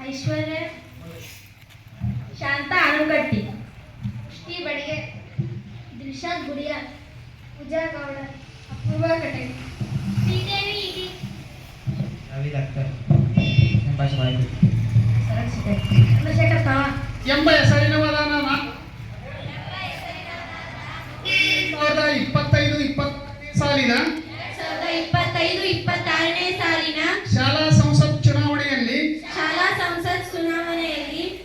ಐಶ್ವರ್ಯ ಶಾಂತ ಅಣುಗಟ್ಟಿ, ಶ್ರೀ ಬಡಿಗೆ, ದಿಲ್ಶಾದ್ ಗುಡಿಯ, ಪೂಜಾ ಗೌಡ, ಅಪೂರ್ವ ಕಟಗಿ, ಶ್ರೀದೇವಿ ಇಡಿ, ರವಿ ಡಾಕ್ಟರ್ ಚಂದ್ರಶೇಖರ್ ತಾವ ಎಂಬ ಹೆಸರಿನವಾದ 2025-26ನೇ ಸಾಲಿನ ಶಾಲಾ ಸಂಸತ್ ಚುನಾವಣೆಯಲ್ಲಿ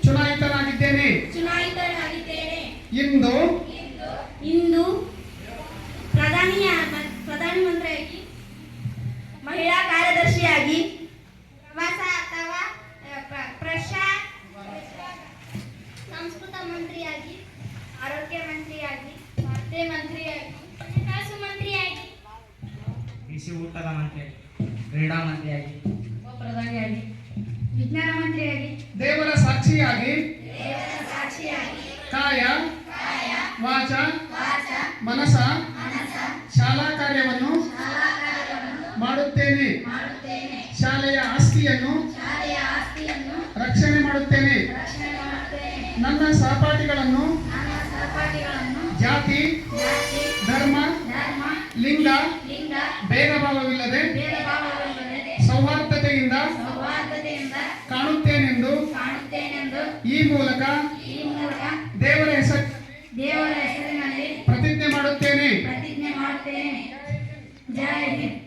ಚುನಾಯಿತನಾಗಿದ್ದೇನೆ. ಇಂದು ಪ್ರಧಾನಮಂತ್ರಿಯಾಗಿ, ಮಹಿಳಾ ಕಾರ್ಯದರ್ಶಿಯಾಗಿ, ಪ್ರವಾಸ ಅಥವಾ ಸಂಸ್ಕೃತ ಮಂತ್ರಿಯಾಗಿ, ಆರೋಗ್ಯ ಮಂತ್ರಿಯಾಗಿ, ವಾರ್ತೆ ಮಂತ್ರಿಯಾಗಿ, ಹಣಕಾಸು ಮಂತ್ರಿಯಾಗಿ, ಬಿಸಿ ಊಟದ ಮಂತ್ರಿಯಾಗಿ, ಕ್ರೀಡಾ ಮಂತ್ರಿಯಾಗಿ, ಪ್ರಧಾನಿಯಾಗಿ, ವಿಜ್ಞಾನ ಮಂತ್ರಿಯಾಗಿ, ದೇವರ ಸಾಕ್ಷಿಯಾಗಿ, ಕಾಯ ವಾಚ ಮನಸ ಶಾಲಾ ಕಾರ್ಯವನ್ನು ಮಾಡುತ್ತೇನೆ. ಶಾಲೆಯ ಆಸ್ತಿಯನ್ನು ರಕ್ಷಣೆ ಮಾಡುತ್ತೇನೆ. ನನ್ನ ಸಹಪಾಠಿಗಳನ್ನು ಜಾತಿ, ಧರ್ಮ, ಲಿಂಗ ಭೇದ ಭಾವವಿಲ್ಲದೆ ಸೌಹಾರ್ದತೆಯಿಂದ ಕಾಣುತ್ತೇನೆಂದು ಈ ಮೂಲಕ ದೇವರ ಹೆಸರಿನಲ್ಲಿ ಪ್ರತಿಜ್ಞೆ ಮಾಡುತ್ತೇನೆ. ಜೈ ಹಿಂದ್.